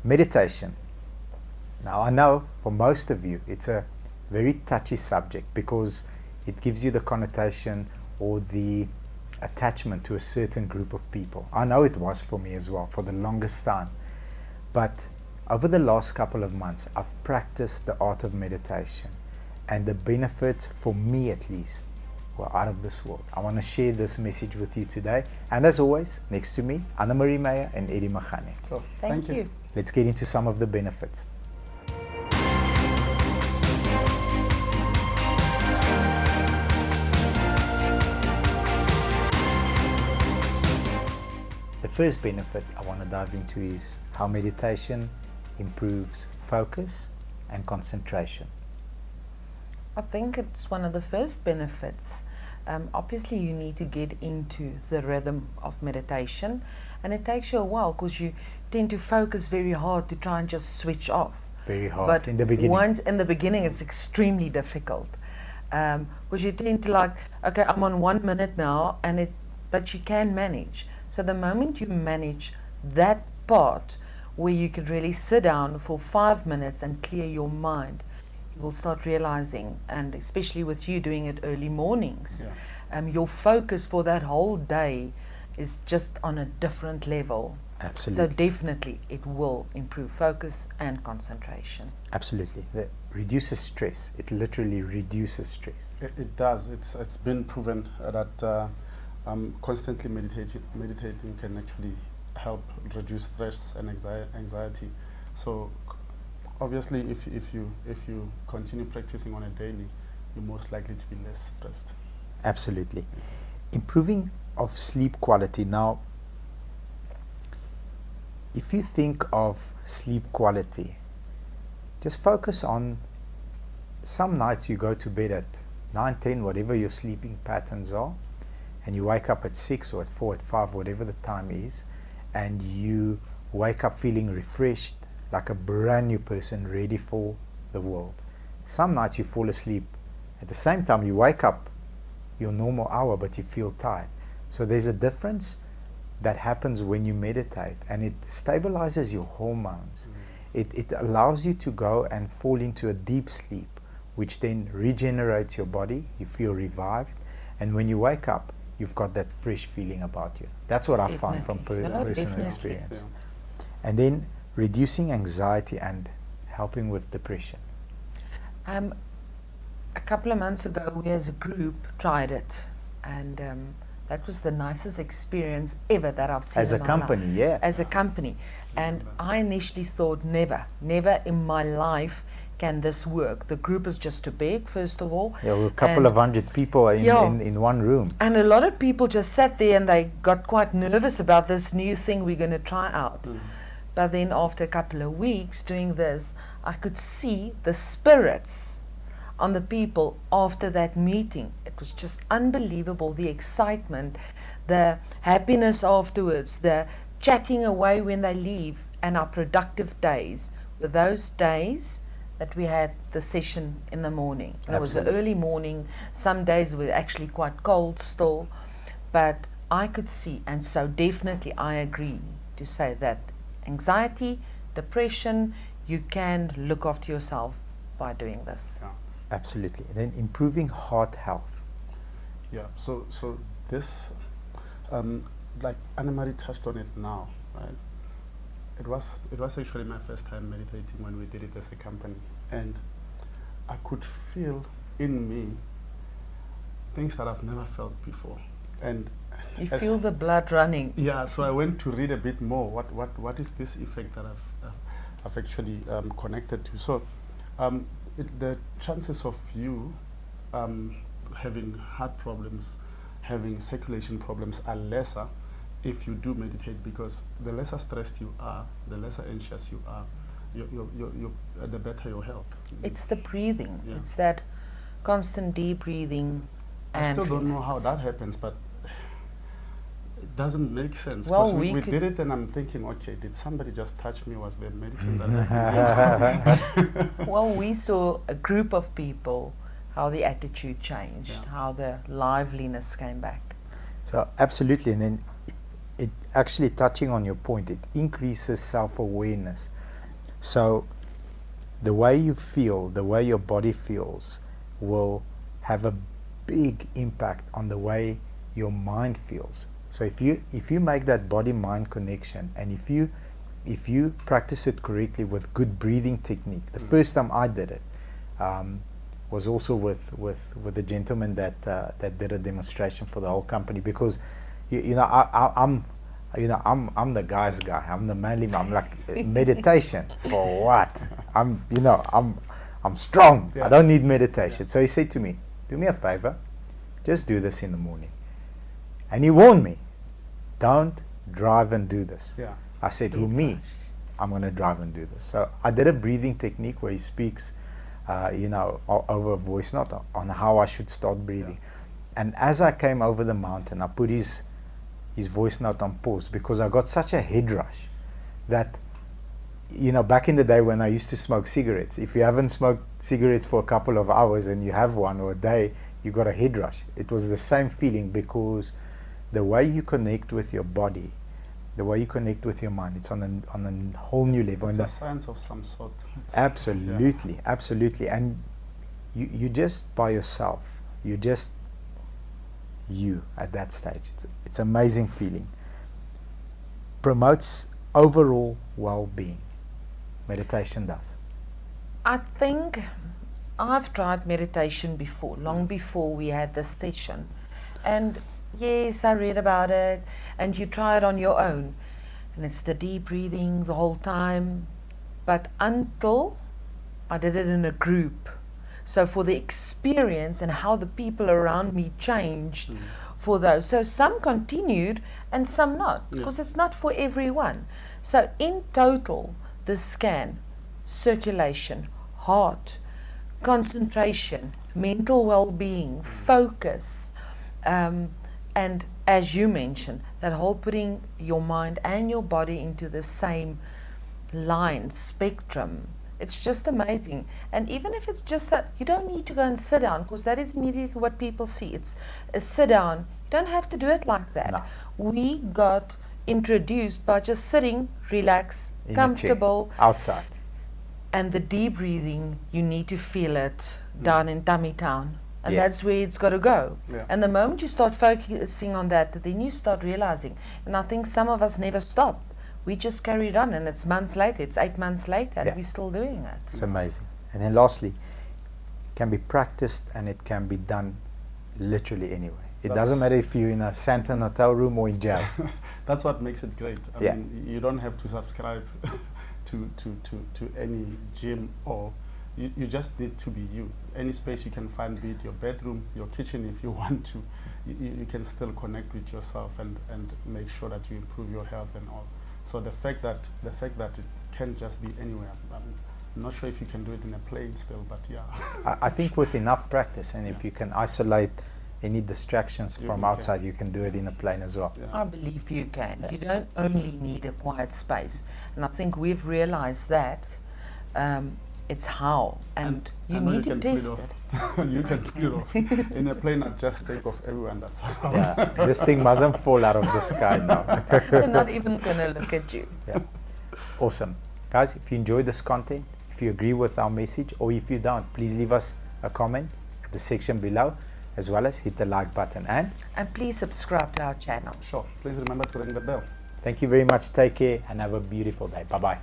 Meditation. Now, I know for most of you it's a very touchy subject because it gives you the connotation or the attachment to a certain group of people. I know it was for me as well for the longest time. But over the last couple of months, I've practiced the art of meditation, and the benefits, for me at least, were out of this world. I want to share this message with you today. And as always, next to me, Anna-Marie Meyer and Eddie Magane. Oh, Thank you. Let's get into some of the benefits. The first benefit I want to dive into is how meditation improves focus and concentration. I think it's one of the first benefits. Obviously, you need to get into the rhythm of meditation, and it takes you a while because you tend to focus very hard to try and just switch off. Very hard But in the beginning. once in the beginning, it's extremely difficult because you tend to like, okay, I'm on 1 minute now, but you can manage. So the moment you manage that part where you can really sit down for 5 minutes and clear your mind, you will start realizing, and especially with you doing it early mornings, your focus for that whole day is just on a different level. Absolutely. So definitely it will improve focus and concentration. Absolutely. It reduces stress. It literally reduces stress. It does. It's been proven that constantly meditating can actually help reduce stress and anxiety. So obviously, if you continue practicing on a daily, you're most likely to be less stressed. Absolutely. Improving of sleep quality. Now, if you think of sleep quality, just focus on some nights you go to bed at 9, 10, whatever your sleeping patterns are, and you wake up at 6 or at 4, at 5, whatever the time is, and you wake up feeling refreshed, like a brand new person ready for the world. Some nights you fall asleep. At the same time, you wake up your normal hour, but you feel tired. So there's a difference that happens when you meditate, and it stabilizes your hormones. It allows you to go and fall into a deep sleep, which then regenerates your body. You feel revived, and when you wake up, you've got that fresh feeling about you. That's what I find from personal definitely. experience. And then reducing anxiety and helping with depression. A couple of months ago, we as a group tried it, and that was the nicest experience ever that I've seen As a in my company, life. yeah. As a company. And I initially thought, never in my life can this work. The group is just too big, first of all. Yeah, we're a couple of hundred people in one room. And a lot of people just sat there and they got quite nervous about this new thing we're going to try out. But then after a couple of weeks doing this, I could see the spirits on the people after that meeting. It was just unbelievable, the excitement, the happiness afterwards, the chatting away when they leave, and our productive days were those days that we had the session in the morning. It was an early morning. Some days were actually quite cold still, but I could see, and so definitely I agree to say that anxiety, depression, you can look after yourself by doing this. Yeah. Absolutely. And then improving heart health. Yeah. So this, like Anna-Marie touched on it now, right? It was actually my first time meditating when we did it as a company, and I could feel in me things that I've never felt before. And You feel the blood running. yeah, so I went to read a bit more. What is this effect that I've actually connected to? So the chances of you having heart problems, having circulation problems are lesser if you do meditate, because the lesser stressed you are, the lesser anxious you are, the better your health. It's the breathing. Yeah. It's that constant deep breathing. I still don't know how relax. that happens, but it doesn't make sense. Well, 'Cause we we could- did it, and I'm thinking, okay, did somebody just touch me? Was there medicine that I could Well, we saw a group of people, how the attitude changed, Yeah. how the liveliness came back. So absolutely, and then actually touching on your point, it increases self-awareness. So the way you feel, the way your body feels, will have a big impact on the way your mind feels. So if you make that body-mind connection, and if you practice it correctly with good breathing technique, the first time I did it was also with a gentleman that did a demonstration for the whole company, because I'm the guy's guy. I'm the manly man. I'm like, meditation for what? I'm strong. Yeah. I don't need meditation. So he said to me, do me a favor, just do this in the morning. And he warned me, don't drive and do this. Yeah. I said, who, me? I'm going to drive and do this. So I did a breathing technique where he speaks, over a voice note on how I should start breathing. Yeah. And as I came over the mountain, I put his voice note on pause, because I got such a head rush that, back in the day when I used to smoke cigarettes, if you haven't smoked cigarettes for a couple of hours and you have one, or a day, you got a head rush. It was the same feeling, because the way you connect with your body, the way you connect with your mind, it's on a whole new level. It's a science of some sort. Absolutely, absolutely. And you just by yourself. You just you at that stage. It's amazing feeling. Promotes overall well-being. Meditation does. I think I've tried meditation before, long before we had this session. And yes, I read about it, and you try it on your own. And it's the deep breathing the whole time. But until I did it in a group. So for the experience and how the people around me changed for those. So some continued and some not, because it's not for everyone. So in total, the scan, circulation, heart, concentration, mental well-being, focus, and as you mentioned, that whole putting your mind and your body into the same line, spectrum, it's just amazing. And even if it's just that, you don't need to go and sit down, because that is immediately what people see. It's a sit down. You don't have to do it like that. No. We got introduced by just sitting, relax, In a comfortable. chair, outside. And the deep breathing, you need to feel it down in tummy town. And Yes. that's where it's got to go. Yeah. And the moment you start focusing on that, then you start realizing. And I think some of us never stop. We just carried on, and it's months later, it's 8 months later, Yeah. and we're still doing it. It's amazing. And then lastly, it can be practiced and it can be done literally anywhere. It doesn't matter if you're in a Santon hotel room or in jail. That's what makes it great. I Yeah. mean, you don't have to subscribe to any gym, or you just need to be you. Any space you can find, be it your bedroom, your kitchen, if you want to, you can still connect with yourself and make sure that you improve your health and all. So the fact that it can just be anywhere. I'm not sure if you can do it in a plane still, but yeah. I think with enough practice, and if you can isolate any distractions You from can. outside, you can do it in a plane as well. Yeah. I believe you can. You don't only need a quiet space. And I think we've realized that. It's how. And you I know need to can pull test it it. off. You can pull it off. In a plane, I just think of everyone that's around. Yeah, this thing mustn't fall out of the sky now. They're not even going to look at you. Yeah. Awesome. Guys, if you enjoyed this content, if you agree with our message, or if you don't, please leave us a comment at the section below, as well as hit the like button. And And please subscribe to our channel. Sure. Please remember to ring the bell. thank you very much. Take care and have a beautiful day. Bye-bye.